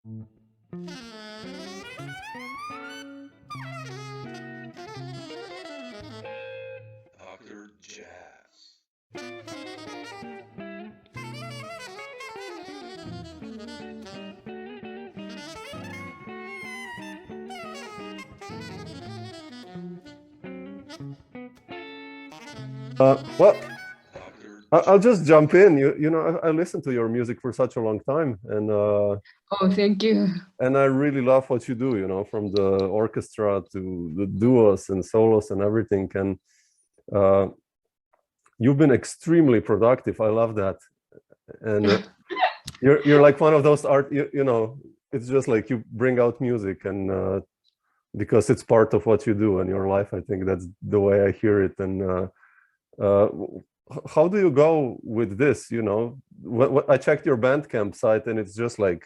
Dr. Jazz. Well, Dr. I'll just jump in. You know, I listened to your music for such a long time, Oh, thank you. and I really love what you do. You know, from the orchestra to the duos and solos and everything. And you've been extremely productive. I love that. And you're like one of those you know, it's just like you bring out music, and because it's part of what you do in your life. I think that's the way I hear it. And uh, how do you go with this? You know, I checked your Bandcamp site, and it's just like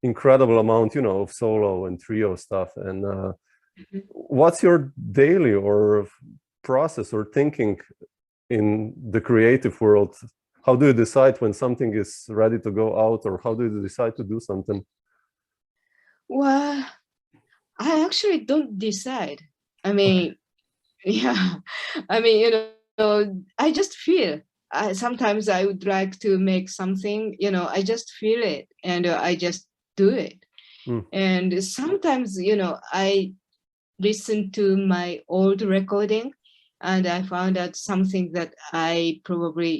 incredible amount, you know, of solo and trio stuff. And what's your daily or process or thinking in the creative world? How do you decide when something is ready to go out, or how do you decide to do something? Well, I actually don't decide. I mean, yeah, I mean, I just feel. Sometimes I would like to make something, I just feel it, and I just do it. And sometimes, I listen to my old recording, and I found out something that I probably,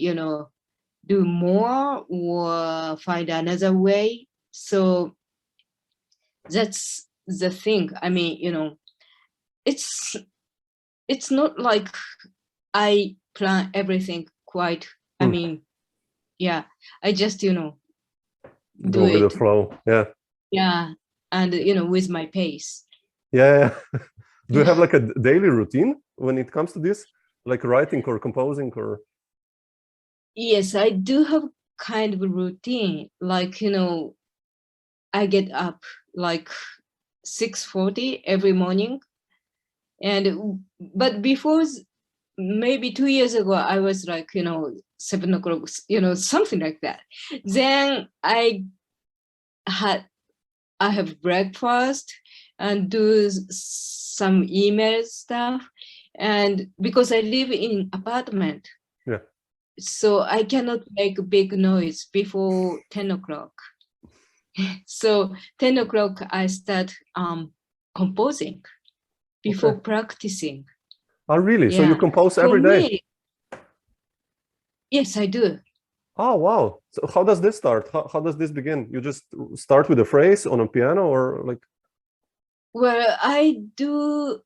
do more or find another way. So that's the thing. I mean, it's not like I plan everything quite. I mean, yeah, I just, do go with it. the flow. Yeah. Yeah. And, with my pace. Yeah. Do you have like a daily routine when it comes to this, like writing or composing or? Yes, I do have kind of a routine. Like, I get up like 6:40 every morning. But before, maybe 2 years ago, I was like, 7 o'clock, something like that. Then I have breakfast and do some email stuff. And because I live in apartment, yeah, so I cannot make a big noise before 10 o'clock. So 10 o'clock, I start composing before practicing. Oh, really? Yeah. So you compose every day? Yes, I do. Oh, wow. So how does this start? How does this begin? You just start with a phrase on a piano, or like? Well, I do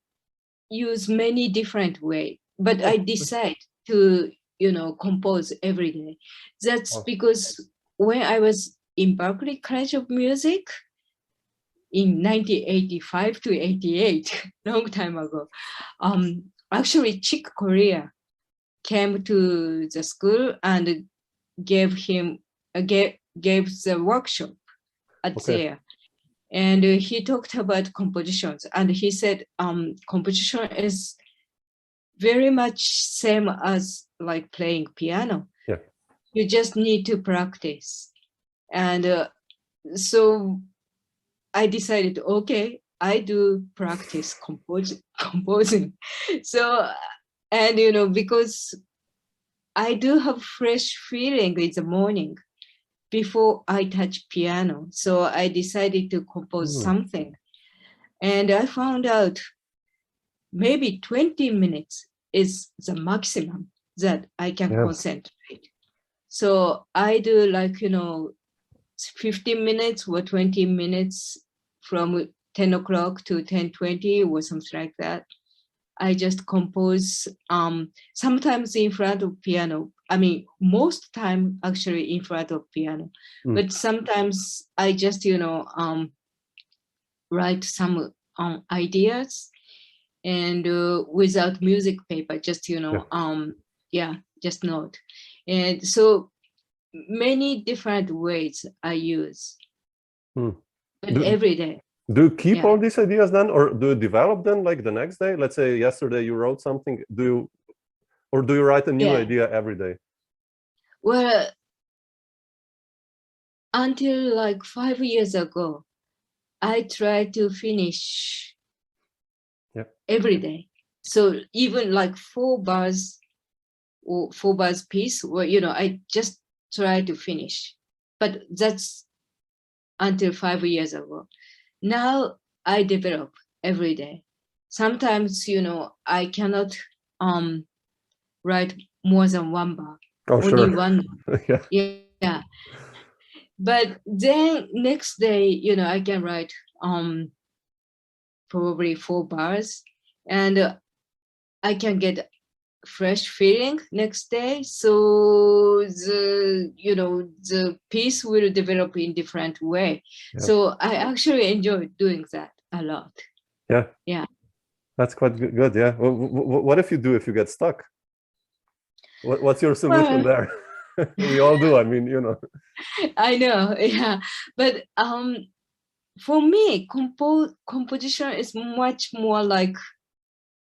use many different ways, but I decide to, compose every day. That's because when I was in Berklee College of Music in 1985 to 88, long time ago, actually Chick Corea came to the school and gave the workshop at there. And he talked about compositions, and he said composition is very much same as like playing piano. Yeah. You just need to practice. And so I decided, okay, I do practice composing. So, and because I do have fresh feeling in the morning before I touch piano. So I decided to compose something. And I found out maybe 20 minutes is the maximum that I can concentrate. So I do like, 15 minutes or 20 minutes from 10 o'clock to 10:20 or something like that. I just compose sometimes in front of piano. I mean, most time actually in front of piano, but sometimes I just, write some ideas and without music paper, just, just note. And so many different ways I use, but every day. Do you keep all these ideas then, or do you develop them like the next day? Let's say yesterday you wrote something. Do you write a new idea every day? Well, until like 5 years ago, I try to finish every day. So even like 4 bars or 4 bars piece, or I just try to finish. But that's until 5 years ago. Now I develop every day. Sometimes, I cannot write more than 1 bar. Oh, only sure. one. Yeah. But then next day, I can write probably 4 bars, and I can get fresh feeling next day. So the piece will develop in different way. Yeah. So I actually enjoy doing that a lot. Yeah. That's quite good. Yeah. What if you get stuck? What's your solution there? We all do. I mean, I know. Yeah. But for me, composition is much more like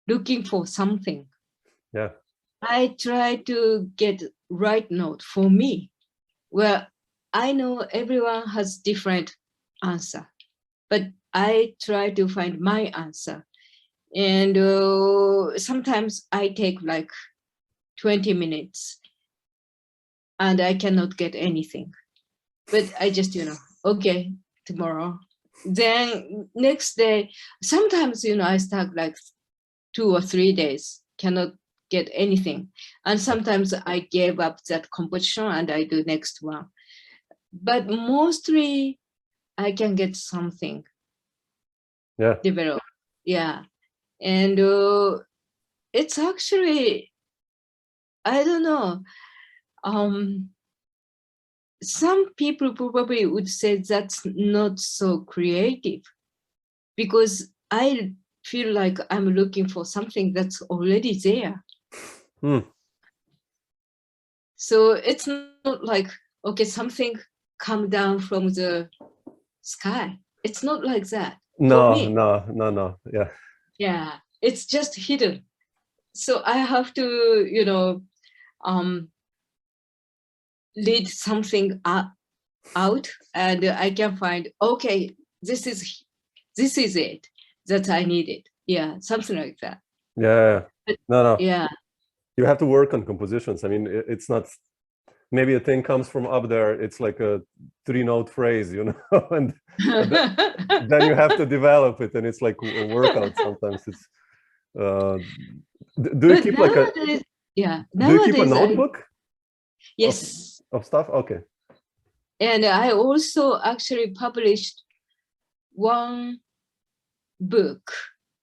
looking for something. Yeah. I try to get right note for me. Well, I know everyone has different answer, but I try to find my answer. And sometimes I take like 20 minutes and I cannot get anything. But I just, okay, tomorrow. Then next day, sometimes, I start like 2 or 3 days, cannot get anything. And sometimes I gave up that composition and I do next one. But mostly I can get something developed. Yeah. And it's actually, I don't know. Some people probably would say that's not so creative, because I feel like I'm looking for something that's already there. So it's not like, okay, something come down from the sky. It's not like that. No. Yeah. Yeah, it's just hidden. So I have to, lead something out, and I can find, okay, this is it that I needed. Yeah, something like that. Yeah. But, no. Yeah. You have to work on compositions. I mean, it's not, maybe a thing comes from up there. It's like a 3-note phrase, and then you have to develop it, and it's like a workout sometimes. It's do you keep like a do you keep a notebook? Yes. Of stuff? Okay. And I also actually published one book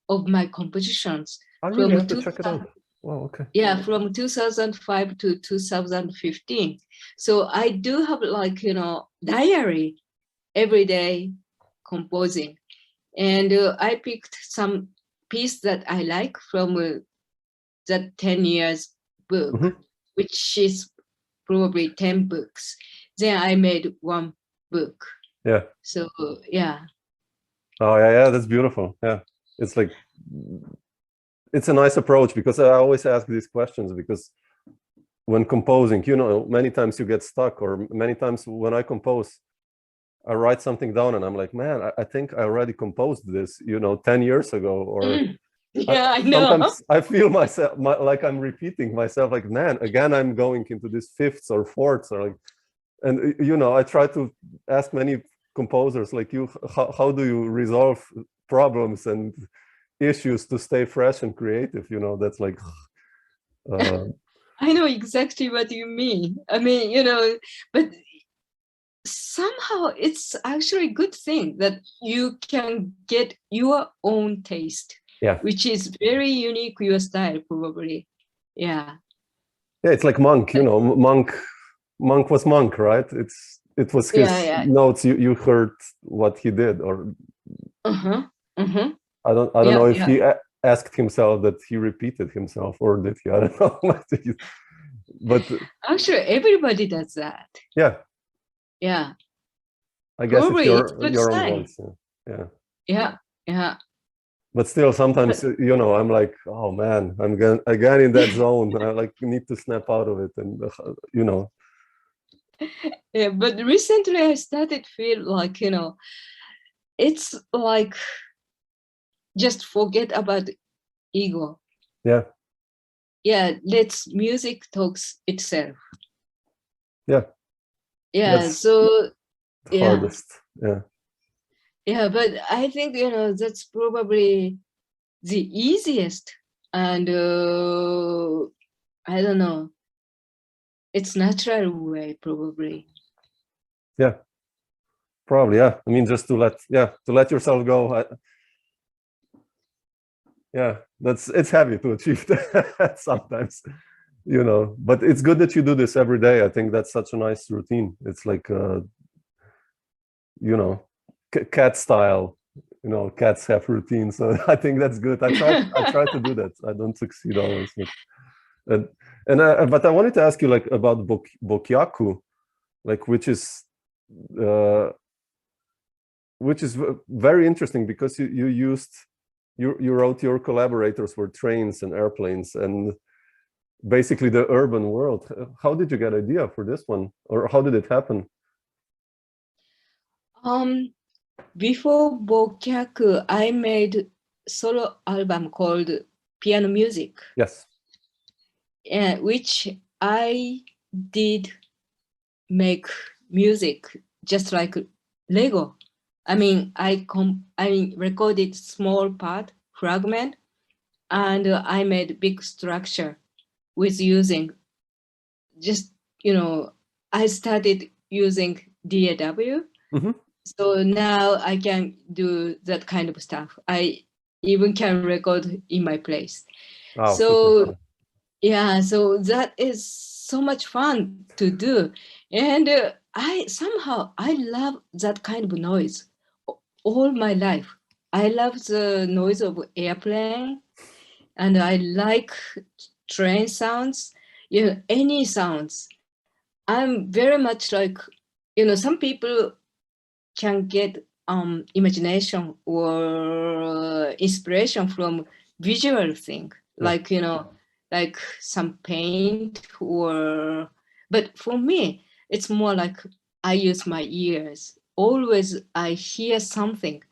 of my compositions. I really have to check it out. Wow, okay. Yeah, from 2005 to 2015. So I do have like, diary every day composing. And I picked some piece that I like from that 10 years book, which is probably 10 books. Then I made one book. Yeah. So, yeah. Oh, yeah, that's beautiful. Yeah. It's like, it's a nice approach, because I always ask these questions, because when composing, many times you get stuck, or many times when I compose, I write something down and I'm like, man, I think I already composed this, 10 years ago, or yeah, I know. Sometimes I feel myself like I'm repeating myself, like, man, again, I'm going into this fifths or fourths, or like, and I try to ask many composers like you, how do you resolve problems and issues to stay fresh and creative? That's like I know exactly what you mean. I mean, but somehow it's actually a good thing that you can get your own taste, which is very unique, your style, probably. Yeah, it's like Monk. Monk was Monk, right? It was his notes. You heard what he did, or I don't know if he asked himself that he repeated himself, or did he? I don't know. But actually, everybody does that. Yeah. I guess probably it's your own voice. Yeah. But still, sometimes I'm like, oh man, I'm again in that zone. I like need to snap out of it, and Yeah, but recently I started feel like, it's like just forget about ego. Yeah. Yeah, let's music talks itself. Yeah. Yeah, That's so the yeah, hardest. Yeah. yeah, but I think that's probably the easiest, and I don't know, it's natural way probably. Yeah. Probably. Yeah. I mean, just to let yourself go. Yeah, it's heavy to achieve that sometimes, but it's good that you do this every day. I think that's such a nice routine. It's like you know cat style. Cats have routines, so I think that's good. I try to do that. I don't succeed always, but but I wanted to ask you like about Bokyaku, like uh, which is very interesting because you wrote your collaborators were trains and airplanes and basically the urban world. How did you get idea for this one, or how did it happen? Before Bokyaku, I made solo album called Piano Music, Yes. which I did make music just like Lego. I mean, I recorded small part fragment, and I made big structure with using just I started using DAW. Mm-hmm. So now I can do that kind of stuff. I even can record in my place. Oh, So super. yeah, so that is so much fun to do. And I love that kind of noise all my life. I love the noise of airplane, and I like train sounds, any sounds. I'm very much like, some people can get imagination or inspiration from visual thing, like like some paint but for me it's more like I use my ears. Always I hear something,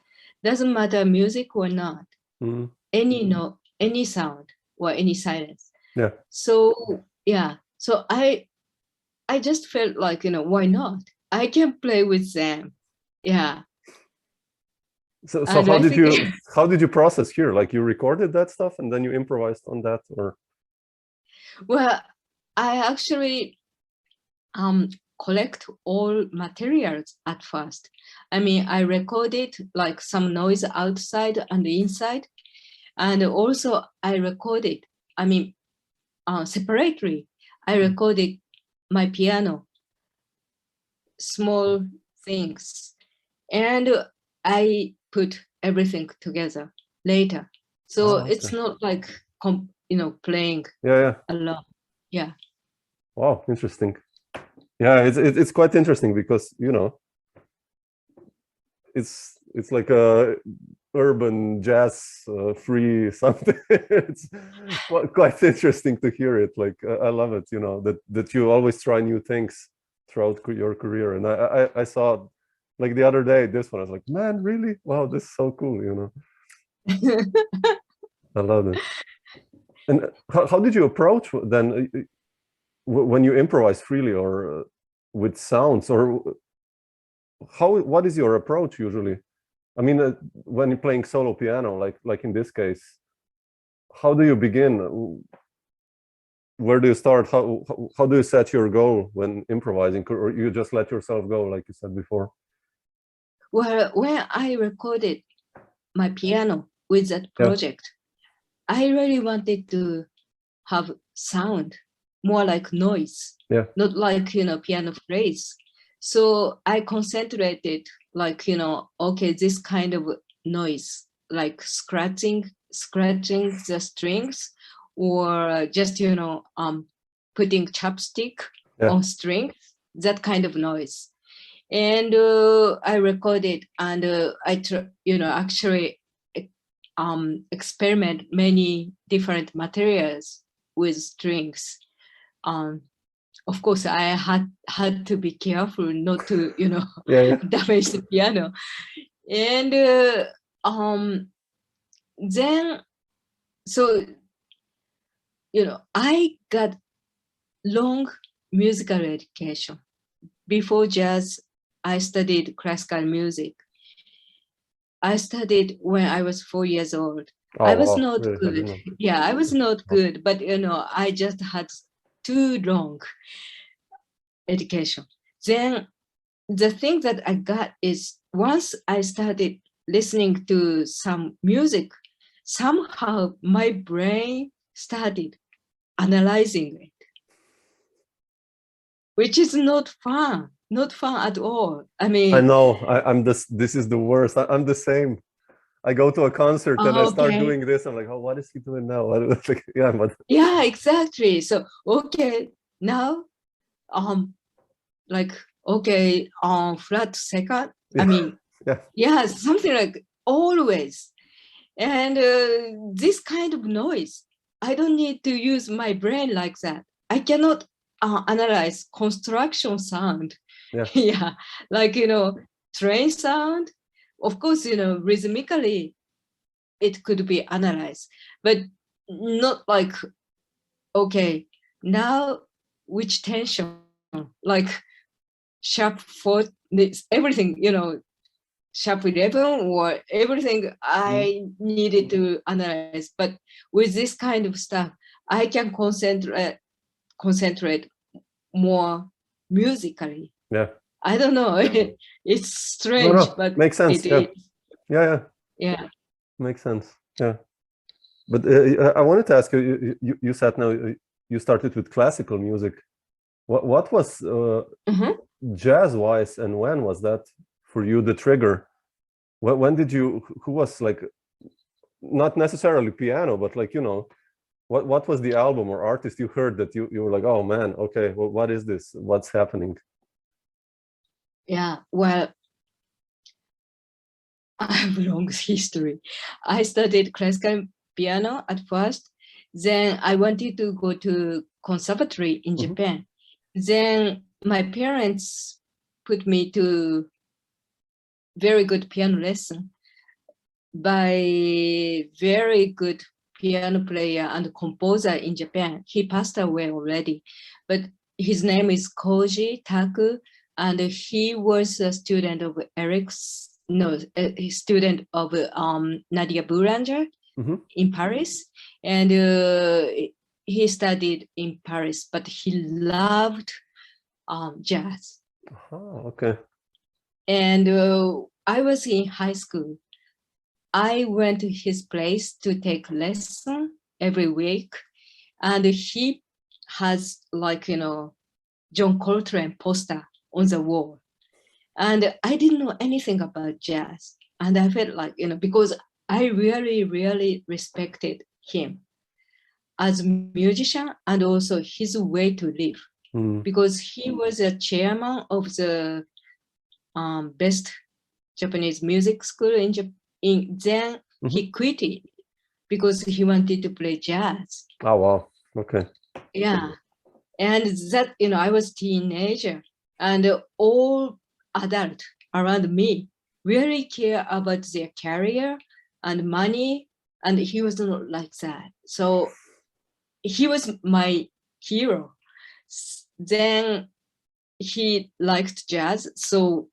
doesn't matter music or not, Mm-hmm. any sound or any silence. Yeah. So yeah, so I just felt like, why not? I can play with them. Yeah. So And I think, how did you process here? Like you recorded that stuff and then you improvised on that, or? well, I actually collect all materials at first. I mean, I recorded like some noise outside and inside. And also I recorded, I mean, separately, I recorded my piano, small things. And I put everything together later. So Oh, it's okay. not like, playing Yeah. alone. Yeah. Wow, interesting. Yeah, it's quite interesting because it's like a urban jazz free something. It's quite interesting to hear it. Like I love it, that you always try new things throughout your career. And I saw like the other day this one. I was like, man, really? Wow, this is so cool. I love it. And how did you approach then when you improvise freely or with sounds, or what is your approach usually? I mean, when you're playing solo piano, like in this case, how do you begin? Where do you start? How do you set your goal when improvising, or you just let yourself go, like you said before? Well, when I recorded my piano with that Yeah. project, I really wanted to have sound, more like noise, Yeah. not like, piano phrase. So I concentrated like, okay, this kind of noise, like scratching the strings, or just, putting chopstick Yeah. on strings, that kind of noise. And I recorded, and I actually experiment many different materials with strings. of course, I had to be careful not to, Yeah. damage the piano. And then, so, I got long musical education. Before jazz, I studied classical music. I studied when I was 4 years old. Oh, I was wow. not Really? I good. didn't know. Yeah, I was not good, but I just had too long education. Then the thing that I got is once I started listening to some music, somehow my brain started analyzing it, which is not fun at all. I mean, I know. I'm this. This is the worst. I'm the same. I go to a concert and I start okay. doing this. I'm like, oh, what is he doing now? Yeah, but Yeah, exactly. So okay, now flat second. yeah, I mean, yeah, yeah, something like always. And this kind of noise, I don't need to use my brain like that. I cannot analyze construction sound. yeah. Yeah, like, train sound. Of course, rhythmically, it could be analyzed, but not like, okay, now which tension, like sharp 4, everything, sharp 11 or everything I needed to analyze. But with this kind of stuff, I can concentrate more musically. Yeah. I don't know. It's strange, No, but makes sense. it Yeah. is. Yeah. Yeah. Makes sense. Yeah. But I wanted to ask you. You said now you started with classical music. What was jazz-wise, and when was that for you the trigger? When did you? Who was like, not necessarily piano, but like what was the album or artist you heard that you were like, oh man, okay, well, what is this? What's happening? Yeah. Well, I have a long history. I studied classical piano at first. Then I wanted to go to conservatory in Japan. Then my parents put me to very good piano lesson by very good piano player and composer in Japan. He passed away already, but his name is Koji Taku, and he was a student of a student of Nadia Boulanger in Paris, and he studied in Paris, but he loved jazz. Oh, okay. And I was in high school. I went to his place to take lesson every week, and he has like John Coltrane poster on the wall, and I didn't know anything about jazz, and I felt like because I really respected him as a musician and also his way to live, because he was a chairman of the best Japanese music school in Japan. Then he quit it because he wanted to play jazz. Oh wow, okay. Yeah, and that I was a teenager, and all adults around me really care about their career and money, and he was not like that. So he was my hero. Then he liked jazz, so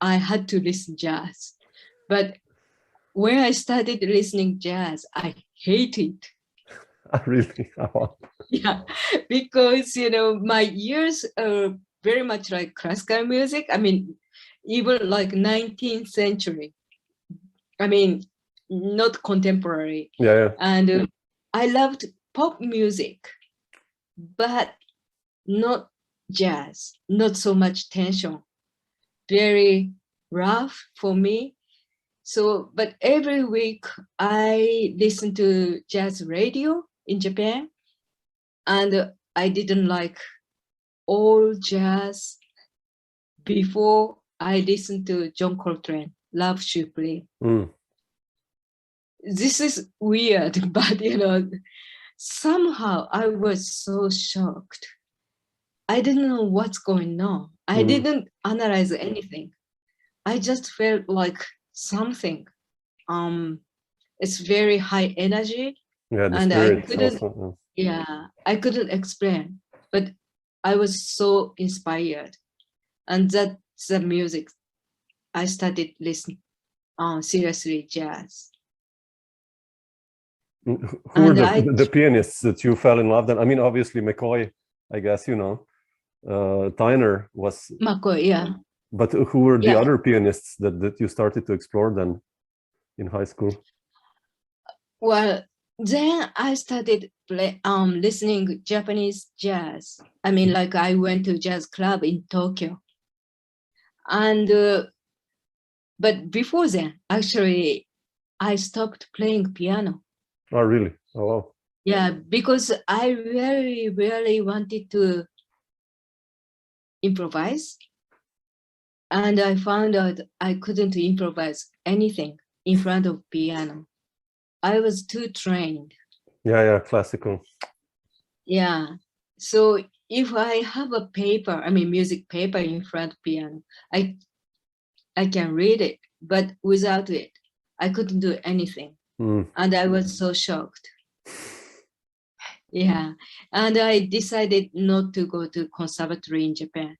I had to listen jazz. But when I started listening jazz, I hate it. Really? Oh. Yeah, because my ears are very much like classical music. I mean, even like 19th century. I mean, not contemporary. Yeah. And I loved pop music, but not jazz. Not so much tension. Very rough for me. So, but every week I listen to jazz radio in Japan, and I didn't like all jazz before I listened to John Coltrane, Love Should Play. This is weird, but somehow I was so shocked I didn't know what's going on. I didn't analyze anything. I just felt like something. It's very high energy. Yeah, the And I spirit couldn't, also. I couldn't explain, but I was so inspired. And that's the music I started listening seriously jazz. Who were And the pianists that you fell in love then? I mean, obviously McCoy, I guess, you know. Tyner was, McCoy, yeah. but who were the Yeah. other pianists that you started to explore then in high school? Well, then I started listening Japanese jazz. I mean, like I went to jazz club in Tokyo. And, but before then, actually, I stopped playing piano. Oh, really? Oh, wow. Yeah, because I really, really wanted to improvise. And I found out I couldn't improvise anything in front of piano. I was too trained. Yeah, classical. Yeah. So if I have a paper, I mean music paper in front of piano, I can read it, but without it, I couldn't do anything. And I was so shocked. Yeah. And I decided not to go to conservatory in Japan.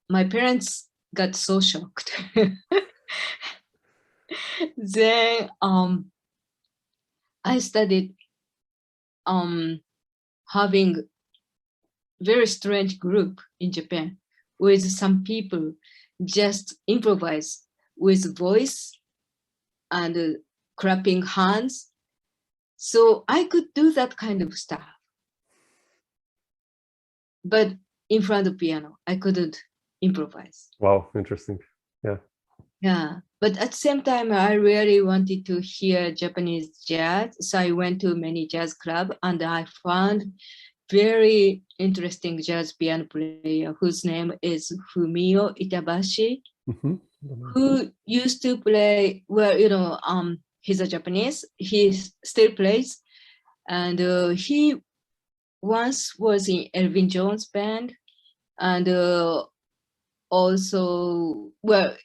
My parents got so shocked. Then I studied having very strange group in Japan with some people just improvise with voice and clapping hands. So I could do that kind of stuff. But in front of piano, I couldn't improvise. Wow, interesting. Yeah. Yeah. But at the same time, I really wanted to hear Japanese jazz. So I went to many jazz clubs and I found very interesting jazz piano player whose name is Fumio Itabashi, who used to play, well, you know, he's a Japanese, he still plays. And he once was in Elvin Jones' band. And also, well,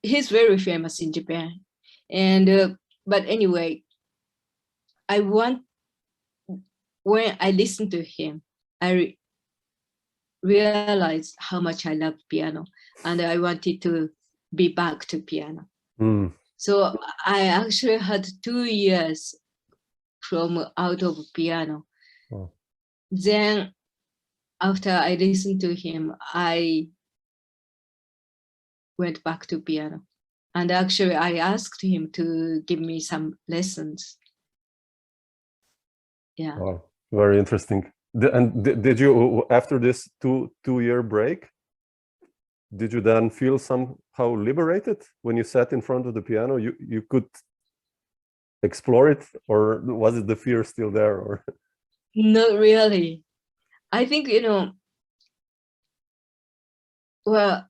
he's very famous in Japan. And, but anyway, when I listened to him, I realized how much I love piano, and I wanted to be back to piano. So I actually had 2 years from out of piano. Oh. Then after I listened to him, I went back to piano. And actually I asked him to give me some lessons. Yeah. Wow, very interesting. And did you, after this two-year break, did you then feel somehow liberated when you sat in front of the piano? You could explore it, or was it the fear still there? Or not really. I think, you know, well,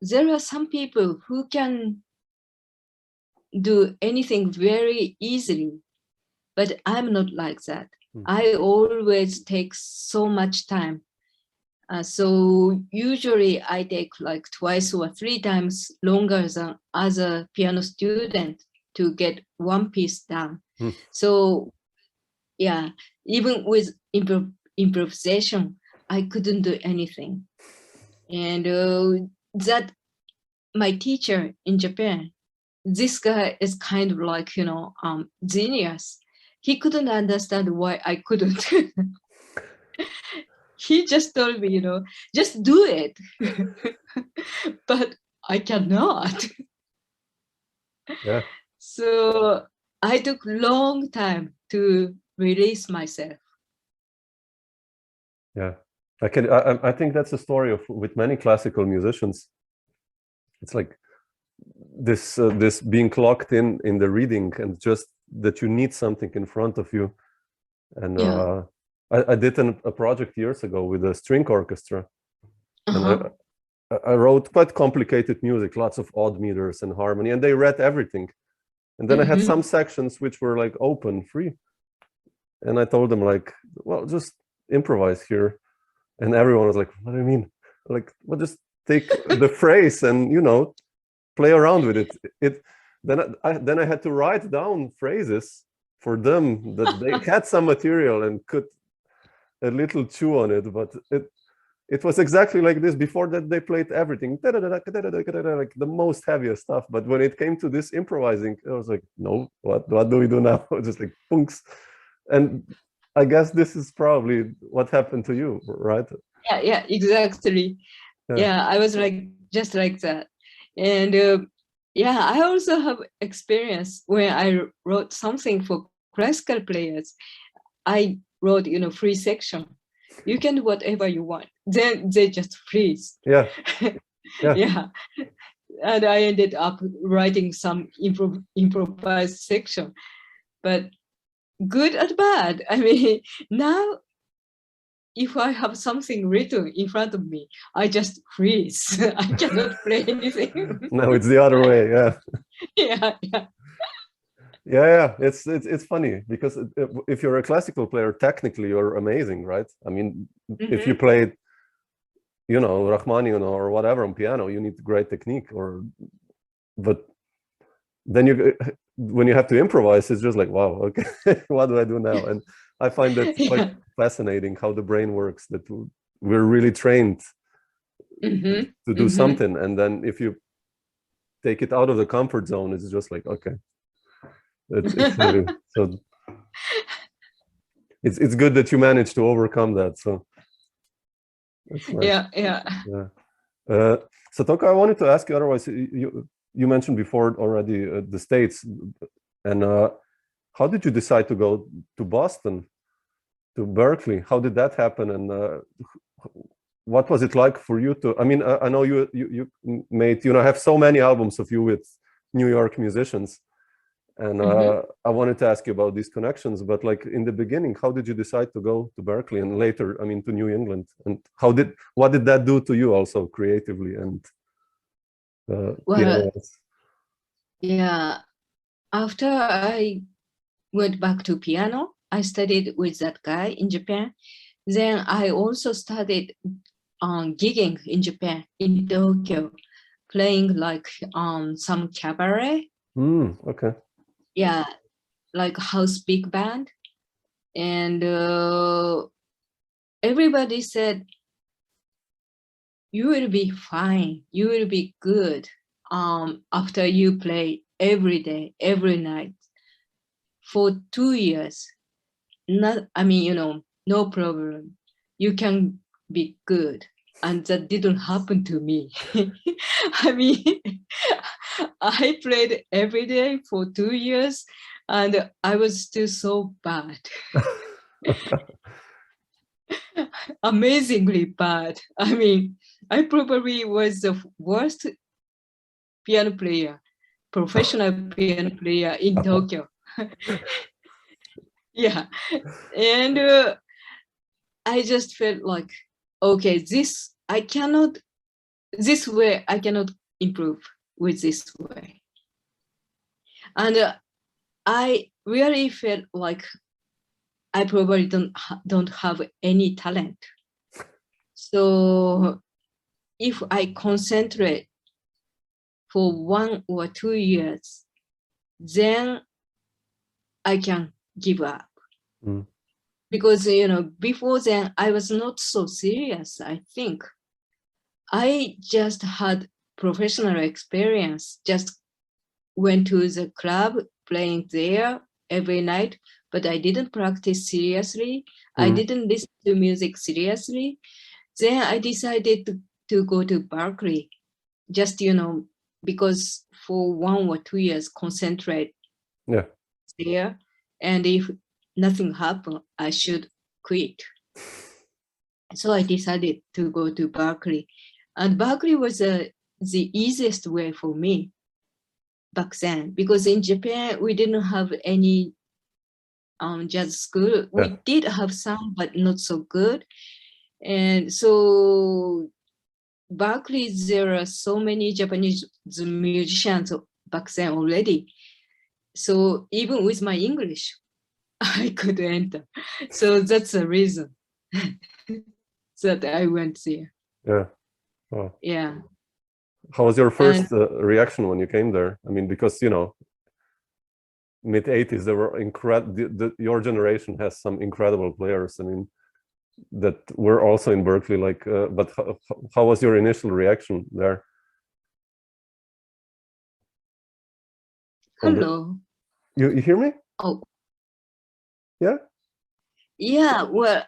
there are some people who can do anything very easily, but I'm not like that. I always take so much time. So usually I take like 2 or 3 times longer than other piano student to get one piece done. So yeah, even with improvisation, I couldn't do anything. And that my teacher in Japan, this guy is kind of like, you know, genius. He couldn't understand why I couldn't. He just told me, you know, just do it. But I cannot. yeah. So I took long time to release myself. Yeah, I think that's the story with many classical musicians. It's like this being clocked in the reading, and just that you need something in front of you. And Yeah. I did a project years ago with a string orchestra, and I wrote quite complicated music, lots of odd meters and harmony, and they read everything. And then I had some sections which were like open, free, and I told them like, well, just improvise here. And everyone was like, what do you mean? Like, well, just take the phrase and, play around with it. Then I had to write down phrases for them that they had some material and could a little chew on it, but it was exactly like this. Before that, they played everything, like the most heaviest stuff. But when it came to this improvising, I was like, no, what do we do now? Just like punks. And I guess this is probably what happened to you, right? Yeah, exactly. Yeah, I was like just like that. And I also have experience when I wrote something for classical players. I wrote, free section. You can do whatever you want. Then they just freeze. Yeah. Yeah. And I ended up writing some improvised section. But good and bad. I mean, now if I have something written in front of me, I just freeze. I cannot play anything. No, it's the other way. Yeah. Yeah. It's funny because if you're a classical player, technically you're amazing, right? I mean, if you played, Rachmaninoff or whatever on piano, you need great technique. But then when you have to improvise, it's just like, wow, okay, what do I do now? And I find that quite fascinating how the brain works. That we're really trained to do something, and then if you take it out of the comfort zone, it's just like, okay, it's really, so it's good that you managed to overcome that. So that's nice. Yeah. Satoko, I wanted to ask you. Otherwise, you mentioned before already the States, and how did you decide to go to Boston, to Berkeley? How did that happen, and what was it like for you to? I mean, I know you made have so many albums of you with New York musicians, and I wanted to ask you about these connections. But like in the beginning, how did you decide to go to Berkeley, and later, I mean, to New England, and what did that do to you also creatively and? Yeah. After I went back to piano, I studied with that guy in Japan. Then I also started gigging in Japan, in Tokyo, playing like some cabaret. Okay. Yeah, like house big band. And everybody said, you will be fine, you will be good after you play every day, every night for 2 years. No problem. You can be good. And that didn't happen to me. I mean, I played every day for 2 years and I was still so bad. Amazingly bad. I mean, I probably was the worst piano player, professional piano player in Tokyo. Yeah. And I just felt like, okay, this way I cannot improve with this way. And I really felt like I probably don't have any talent. So if I concentrate for 1 or 2 years, then I can give up. Because, before then I was not so serious, I think. I just had professional experience, just went to the club, playing there every night, but I didn't practice seriously. I didn't listen to music seriously. Then I decided to go to Berkeley, just, because for 1 or 2 years, concentrate there. And if nothing happened, I should quit. So I decided to go to Berkeley. And Berkeley was the easiest way for me back then, because in Japan, we didn't have any jazz school. We did have some, but not so good. And so Berkeley, there are so many Japanese musicians back then already. So even with my English, I could enter. So that's the reason. that I went there. Yeah. Oh. Yeah. How was your first reaction when you came there? I mean, because, you know, mid 80s, there were incredible, your generation has some incredible players. I mean, that were also in Berkeley, like, but how was your initial reaction there? Hello. You hear me? Oh. Yeah? Yeah, well,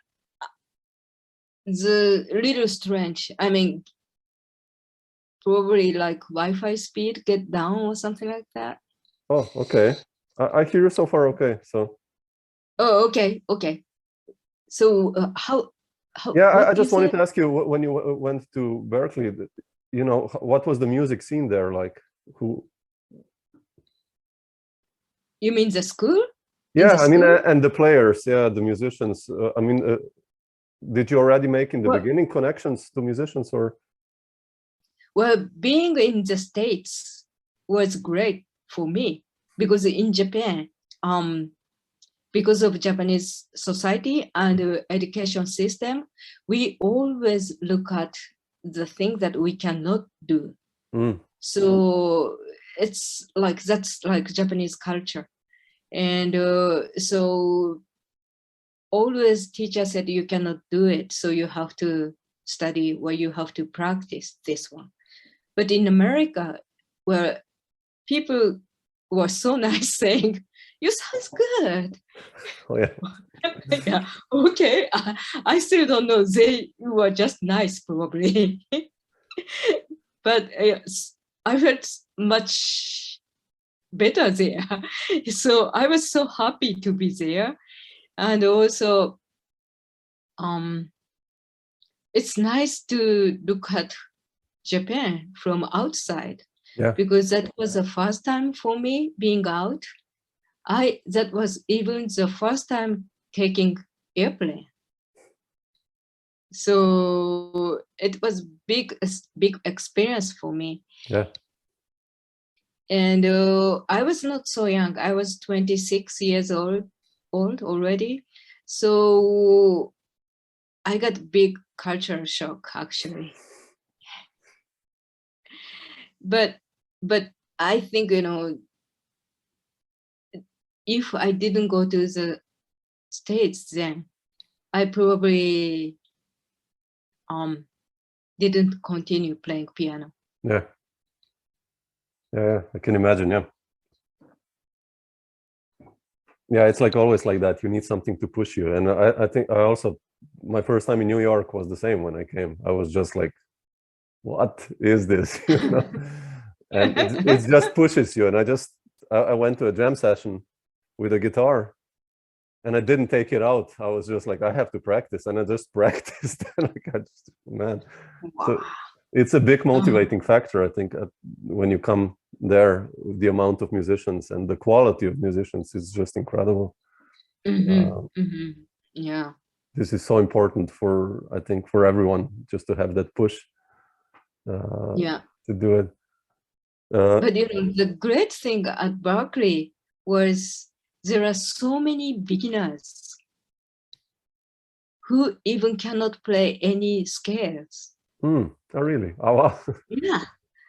the little strange. I mean, probably like Wi-Fi speed get down or something like that. Oh, okay. I hear you so far. Okay, so. Oh, okay, okay. So how? Yeah, I just wanted to ask you, when you went to Berkeley, you know, what was the music scene there like? Who? You mean the school? Yeah, I mean, and the players, yeah, the musicians. I mean, did you already make in the beginning connections to musicians, or? Well, being in the States was great for me because in Japan, because of Japanese society and education system, we always look at the thing that we cannot do. So it's like, that's like Japanese culture. And so always teacher said you cannot do it, so you have to study or you have to practice this one. But in America, where people were so nice saying, you sound good. Oh, yeah. Yeah, okay. I still don't know. They were just nice, probably. But I felt much better there. So I was so happy to be there. And also, it's nice to look at Japan from outside. Yeah. Because that was the first time for me being out. That was even the first time taking airplane. So it was big experience for me. Yeah. And I was not so young. I was 26 years old already. So I got big cultural shock, actually. But I think, you know, if I didn't go to the States, then I probably didn't continue playing piano. Yeah. Yeah, I can imagine. Yeah. Yeah, it's like always like that. You need something to push you. And I think I also, my first time in New York was the same when I came. I was just like, what is this? You know? And it just pushes you. And I went to a jam session with a guitar and I didn't take it out. I was just like, I have to practice. And I just practiced. Man. Wow. So it's a big motivating factor, I think, when you come there. The amount of musicians and the quality of musicians is just incredible. Yeah. This is so important for, I think, for everyone, just to have that push Yeah. to do it. But you know, the great thing at Berkeley was there are so many beginners who even cannot play any scales. Oh, really? Oh, wow. Yeah.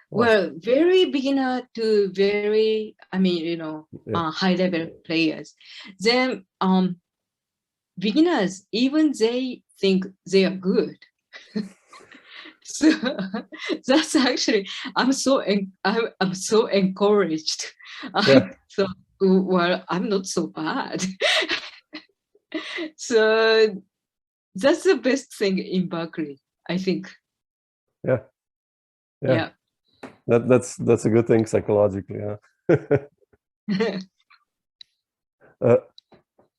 Well, very beginner to very, I mean, you know, high level players. Then beginners, even they think they are good. So that's actually, I'm so encouraged. I thought, well, I'm not so bad. So that's the best thing in Berkeley, I think. Yeah. That's a good thing psychologically. Yeah.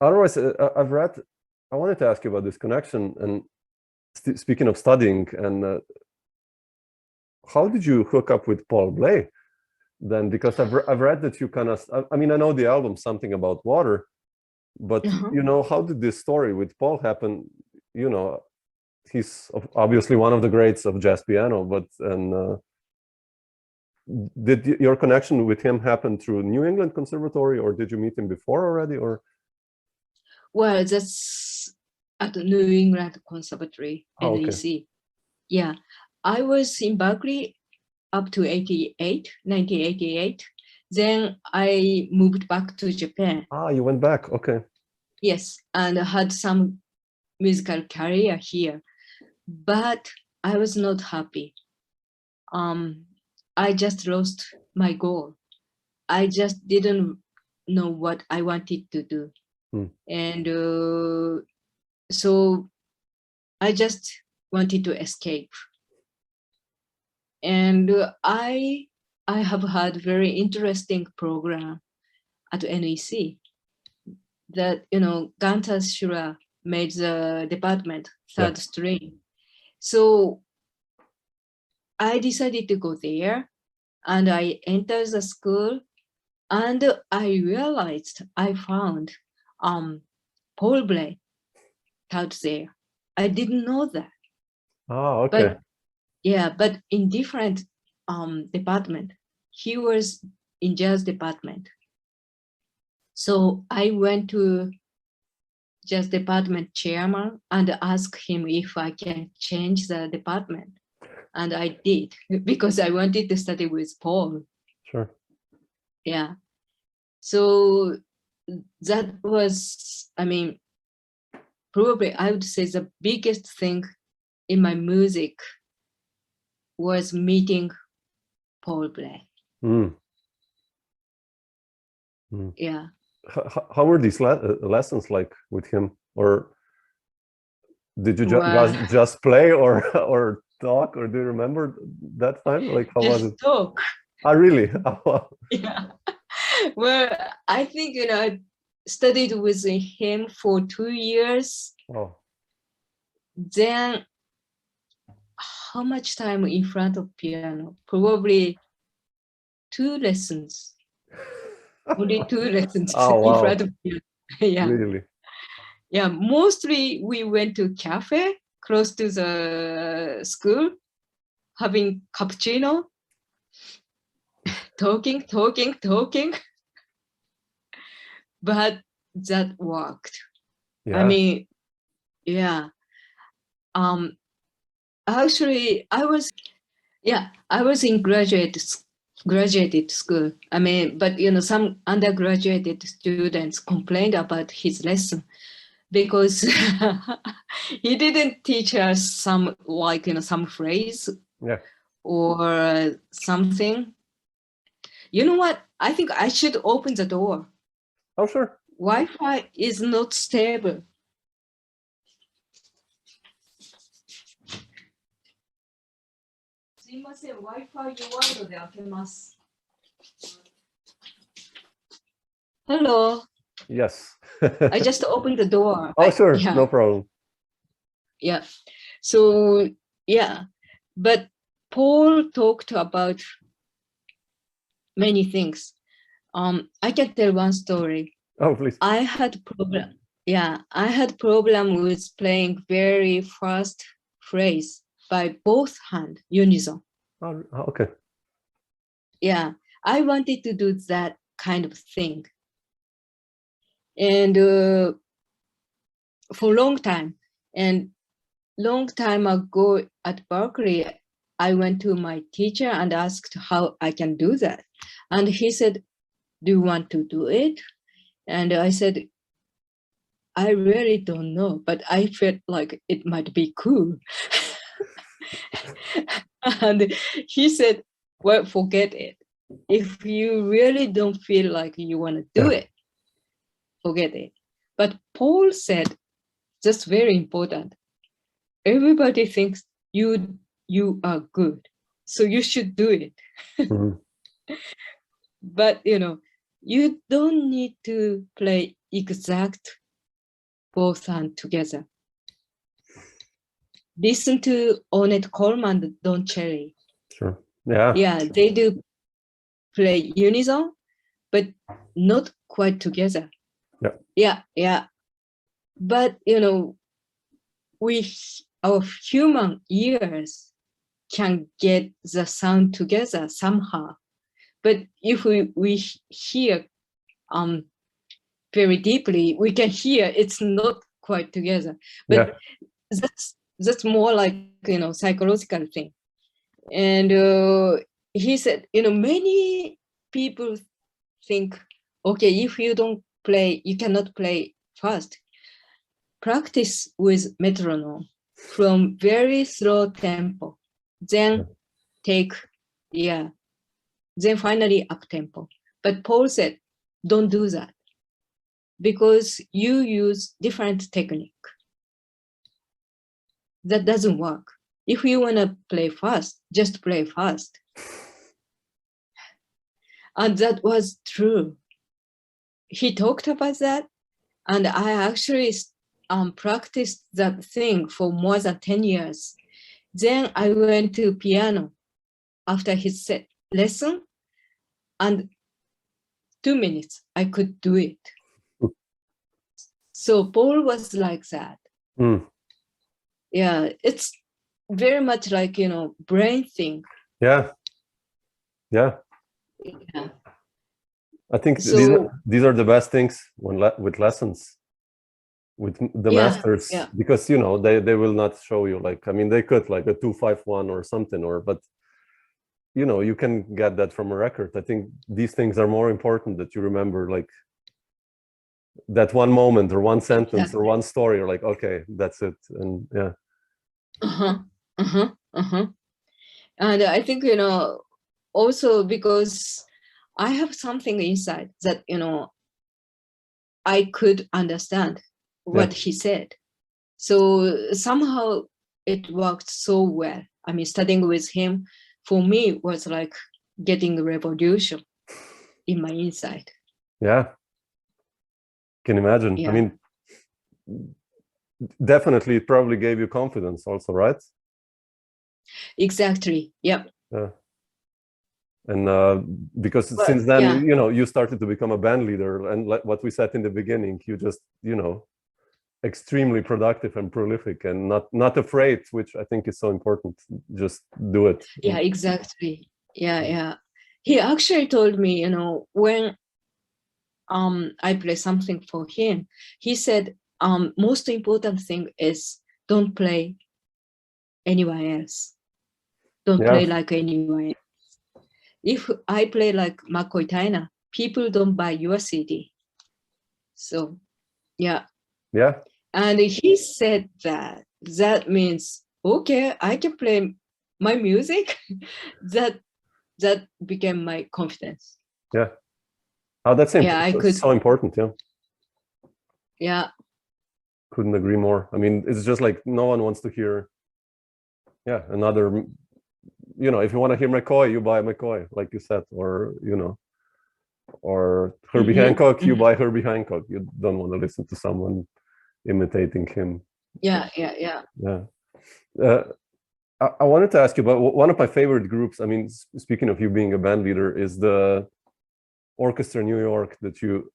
Otherwise, I've read. I wanted to ask you about this connection. And speaking of studying, and how did you hook up with Paul Bley then? Because I've read that you kind of. I mean, I know the album Something About Water, but you know, how did this story with Paul happen? You know, he's obviously one of the greats of jazz piano, but did your connection with him happen through New England Conservatory, or did you meet him before already? Or well, that's at the New England Conservatory, Oh, okay. NEC. Yeah, I was in Berkeley up to 1988. Then I moved back to Japan. Ah, you went back. Okay. Yes, and I had some musical career here, but I was not happy. I just lost my goal. I just didn't know what I wanted to do. And so I just wanted to escape. And I have had very interesting program at NEC that, Gunther Schuller made the department, third string. So I decided to go there and I entered the school and I realized I found Paul Bley taught there. I didn't know that. Oh, okay. But in different department. He was in jazz department. So I went to jazz department chairman and asked him if I can change the department. And I did, because I wanted to study with Paul. Sure. Yeah. So that was, probably I would say the biggest thing in my music was meeting Paul Bley. Yeah. How were these lessons like with him? Or did you just play or talk? Or do you remember that time? Like, how was it? Talk. Ah, really? Yeah. Well, I think, I studied with him for 2 years. Oh. Then how much time in front of piano? Probably 2 lessons. Only 2 lessons in front of piano. Yeah. Really? Yeah, mostly we went to cafe close to the school, having cappuccino, talking. But that worked. Yeah. Actually, I was in graduate school. But some undergraduate students complained about his lesson because he didn't teach us some phrase or something. You know what? I think I should open the door. Oh, sure. Wi-Fi is not stable. Hello. Yes. I just opened the door. Oh, sure. Yeah. No problem. Yeah. So, yeah. But Paul talked about many things. I can tell one story. Oh, please. I had problem with playing very fast phrase by both hand, unison. Oh, okay. Yeah, I wanted to do that kind of thing. And for a long time ago at Berkeley, I went to my teacher and asked how I can do that. And he said, do you want to do it? And I said, I really don't know, but I felt like it might be cool. And he said, well, forget it. If you really don't feel like you want to do it, forget it. But Paul said, that's very important. Everybody thinks you are good, so you should do it. But, you don't need to play exact both hands together. Listen to Ornette Coleman and Don Cherry. Sure. Yeah. Yeah, they do play unison, but not quite together. Yeah. But, our human ears can get the sound together somehow. But if we hear very deeply, we can hear it's not quite together. But that's more like, psychological thing. And he said, many people think, okay, if you don't play, you cannot play fast. Practice with metronome from very slow tempo, then then finally up tempo. But Paul said, don't do that because you use different technique. That doesn't work. If you want to play fast, just play fast. And that was true. He talked about that, and I actually practiced that thing for more than 10 years. Then I went to piano after his lesson, and 2 minutes, I could do it. So Paul was like that. Yeah, it's very much like, brain thing. Yeah. I think these are the best things with lessons, with the masters, because, they will not show you, like, I mean, they could like a 2-5-1 or something, but you can get that from a record. I think these things are more important, that you remember, like, that one moment or one sentence or one story, or like, okay, that's it. And And I think, also because I have something inside that, I could understand what he said. So somehow it worked so well. I mean, studying with him for me was like getting a revolution in my inside. Yeah. Can imagine. I mean, definitely it probably gave you confidence also, right? Exactly. Yep. Yeah. And because since then, you started to become a band leader, and like what we said in the beginning, you just, extremely productive and prolific, and not afraid, which I think is so important. Just do it. Yeah, exactly. Yeah. He actually told me, when I play something for him, he said, most important thing is don't play anyone else. Don't play like anyone else. If I play like McCoy Tyner, people don't buy your CD. So, yeah. And he said that means, okay, I can play my music. that became my confidence. Yeah. Oh, that's so important. Yeah. Couldn't agree more. I mean, it's just like no one wants to hear, another. If you want to hear McCoy, you buy McCoy, like you said, or or Herbie Hancock, you buy Herbie Hancock. You don't want to listen to someone imitating him. Yeah. I wanted to ask you about one of my favorite groups. I mean, speaking of you being a band leader, is the Orchestra New York that you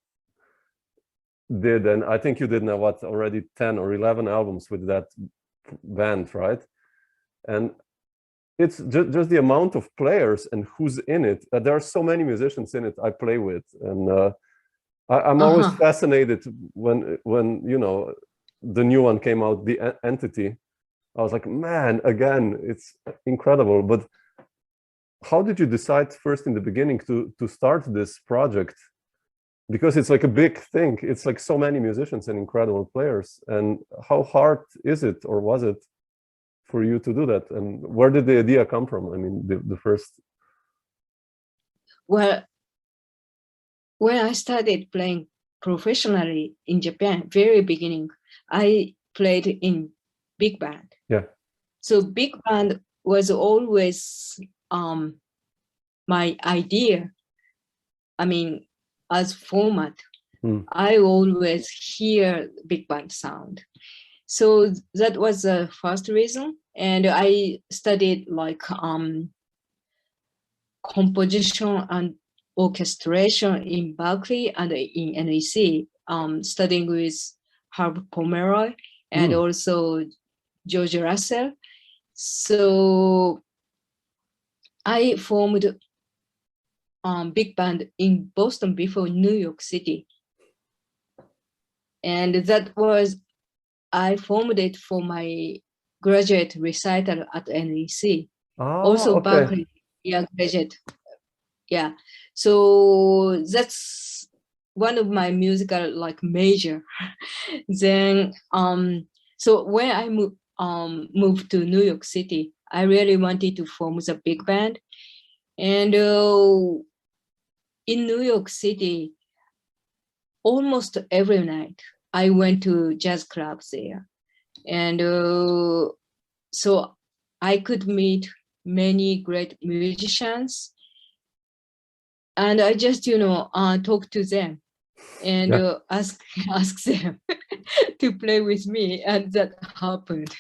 did, and I think you did now already 10 or 11 albums with that band, right? And it's just the amount of players and who's in it. There are so many musicians in it I play with, and I'm always fascinated when the new one came out, the Entity. I was like, man, again, it's incredible. But how did you decide first in the beginning to start this project? Because it's like a big thing. It's like so many musicians and incredible players. And how hard is it, or was it, for you to do that? And where did the idea come from? I mean, the first. Well, when I started playing professionally in Japan, very beginning, I played in big band. Yeah. So big band was always my idea. I mean, as format, I always hear big band sound. So that was the first reason. And I studied like composition and orchestration in Berkeley and in NEC, studying with Herb Pomeroy and also George Russell. So I formed big band in Boston before New York City. And that was I formed it for my graduate recital at NEC. Oh, Also okay. Berkeley, yeah, graduate. Yeah. So that's one of my musical like major. Then so when I moved to New York City, I really wanted to form the big band. And in New York City, almost every night I went to jazz clubs there. And so I could meet many great musicians. And I just, talk to them and ask them to play with me. And that happened.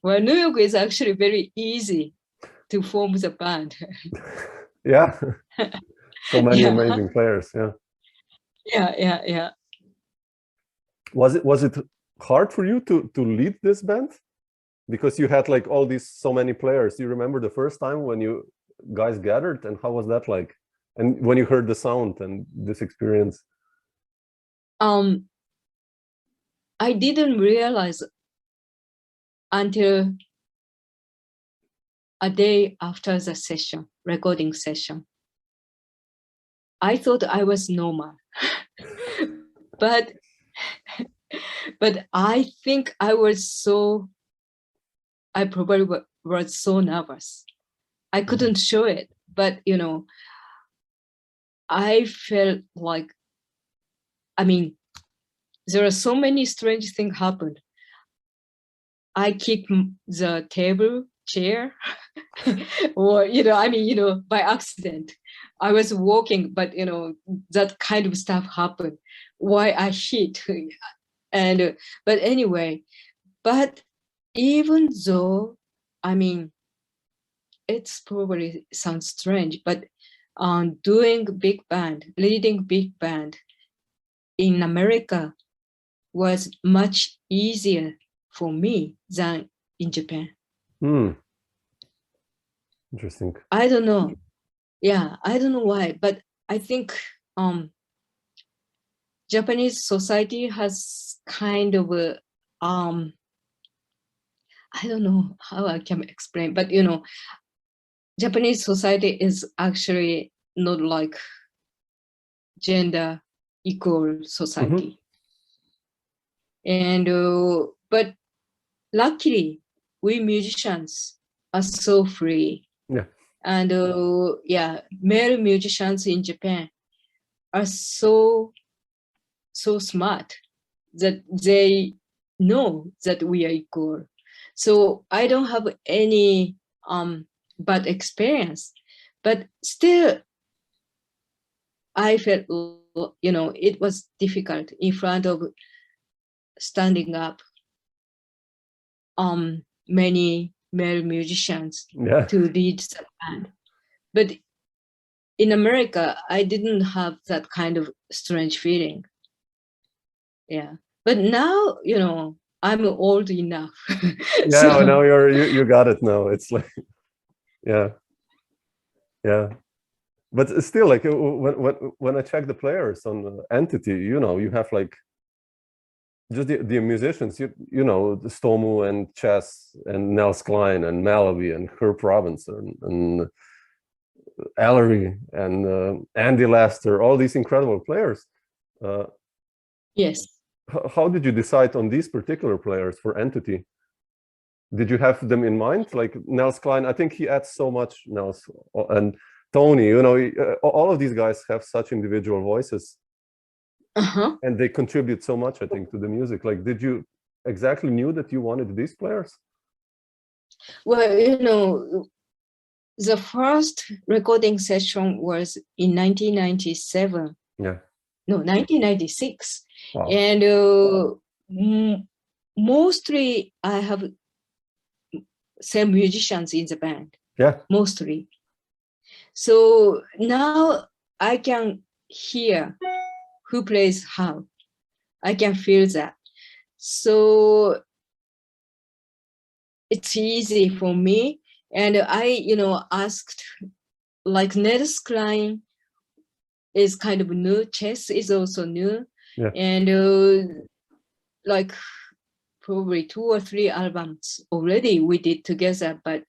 Well, New York is actually very easy to form the band. Yeah. So many amazing players. Yeah. Yeah. Was it hard for you to lead this band? Because you had like so many players. You remember the first time when you guys gathered, and how was that like? And when you heard the sound and this experience? I didn't realize until a day after the recording session. I thought I was normal, but I think I probably was so nervous. I couldn't show it, but I felt like, there are so many strange things happened. I kicked the table, chair, or, by accident. I was walking, but, that kind of stuff happened. Why I hit. And, but anyway, but even though, it's probably sounds strange, but leading big band in America was much easier for me than in Japan. Interesting. I don't know. Yeah, I don't know why, but I think Japanese society has kind of a I don't know how I can explain, but Japanese society is actually not like gender equal society. And but luckily we musicians are so free. Yeah. And male musicians in Japan are so smart that they know that we are equal. So I don't have any bad experience, but still I felt, it was difficult in front of standing up many male musicians to lead the band. But in America, I didn't have that kind of strange feeling. Yeah. But now, I'm old enough. Yeah, now you got it now. It's like, yeah. But still, like when I check the players on the Entity, you have like just the musicians, the Stomu and Chess and Nels Cline and Malaby and Herb Robinson and Ellery and Andy Lester, all these incredible players. Yes. How did you decide on these particular players for Entity? Did you have them in mind? Like Nels Cline, I think he adds so much, Nels, and Tony, all of these guys have such individual voices. And they contribute so much, I think, to the music. Like, did you exactly knew that you wanted these players? Well, the first recording session was in 1997. Yeah. No, 1996. Wow. And mostly I have same musicians in the band. Yeah. Mostly. So now I can hear who plays how. I can feel that. So it's easy for me. And I, asked, like Nels Cline is kind of new. Chess is also new. Yeah. And like probably 2 or 3 albums already we did together, but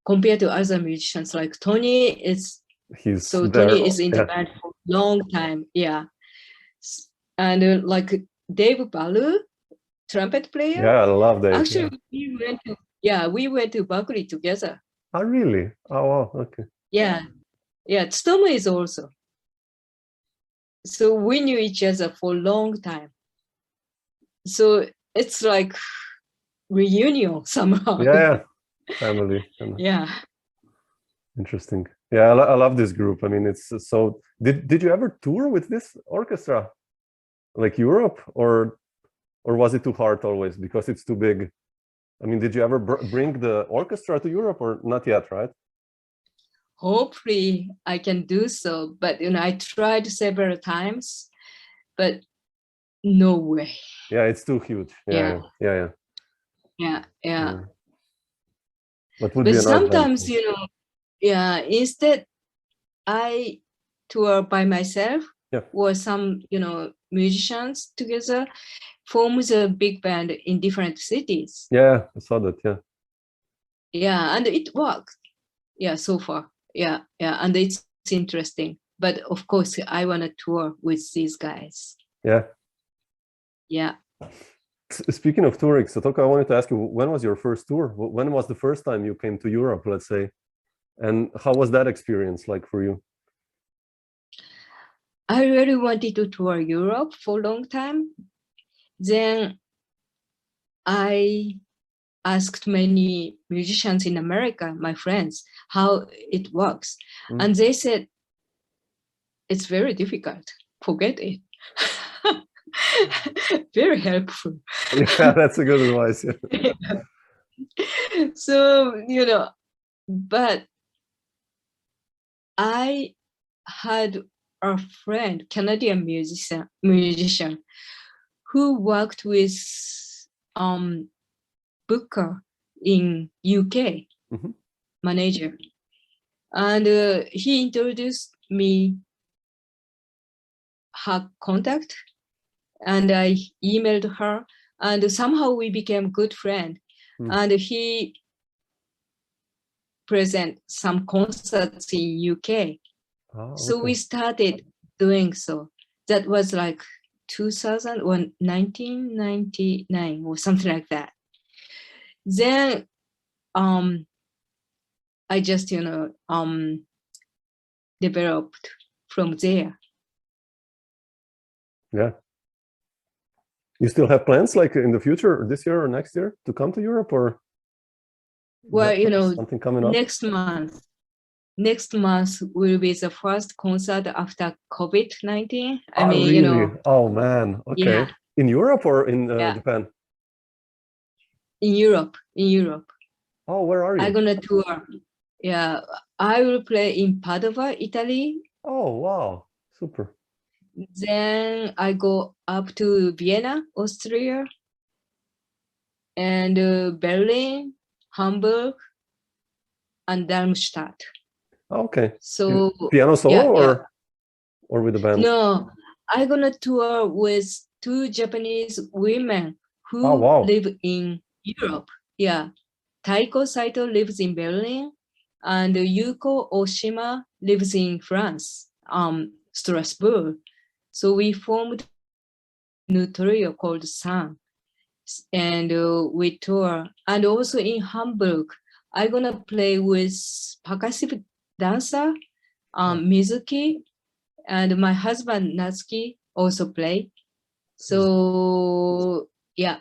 compared to other musicians like Tony Tony is in the band for a long time, and like Dave Ballou, trumpet player. Yeah, I love Dave. Actually, we went to Berkeley together. Oh, really? Oh, wow. Okay. Yeah. Stomu is also. So we knew each other for a long time. So it's like reunion somehow. Yeah. Family. Yeah. Interesting. Yeah, I love this group. I mean, it's so. Did you ever tour with this orchestra, like Europe, or was it too hard always because it's too big? I mean, did you ever bring the orchestra to Europe or not yet, right? Hopefully I can do so, but I tried several times, but no way. Yeah, it's too huge. Yeah. But sometimes, instead I tour by myself or some, musicians together, forms a big band in different cities. Yeah, I saw that. Yeah, and it worked. Yeah, so far. Yeah, and it's interesting. But of course, I want to tour with these guys. Yeah. Speaking of touring, Satoko, I wanted to ask you, when was your first tour? When was the first time you came to Europe, let's say? And how was that experience like for you? I really wanted to tour Europe for a long time. Then I asked many musicians in America, my friends, how it works. And they said, it's very difficult. Forget it. Very helpful. Yeah, that's a good advice. So, but I had a friend, Canadian musician who worked with Booker in UK, manager. And he introduced me her contact, and I emailed her, and somehow we became good friends. And he present some concerts in UK. So we started doing so. That was like 2000 or 1999 or something like that. Then I just developed from there. Yeah. You still have plans like in the future, or this year or next year, to come to Europe, or something coming up? Next month will be the first concert after COVID-19. Really? Oh man. Okay. Yeah. In Europe or in Japan? In Europe. Oh, where are you? I'm gonna tour. Yeah, I will play in Padova, Italy. Oh wow, super. Then I go up to Vienna, Austria, and Berlin, Hamburg, and Darmstadt. Okay. So piano solo or with the band? No, I'm gonna tour with 2 Japanese women who live in Europe. Yeah, Taiko Saito lives in Berlin, and Yuko Oshima lives in France, Strasbourg. So we formed a new trio called Sun, and we tour. And also in Hamburg, I'm gonna play with percussive dancer, Mizuki, and my husband Natsuki also play. So yeah.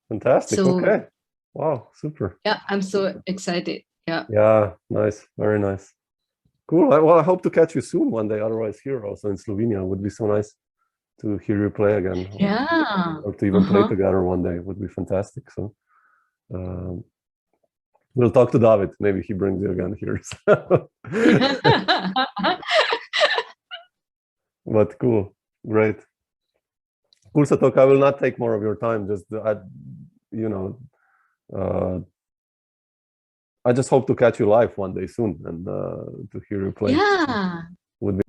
Fantastic. Okay. Wow, super. Yeah, I'm so excited. Yeah. Yeah, nice. Very nice. Cool. Well, I hope to catch you soon one day. Otherwise, here also in Slovenia, it would be so nice to hear you play again. Yeah. Or to even play together one day. It would be fantastic. So we'll talk to David. Maybe he brings you again here. But cool. Great. Cool, Satoko. I will not take more of your time. Just, I just hope to catch you live one day soon and to hear you play. Yeah. Would be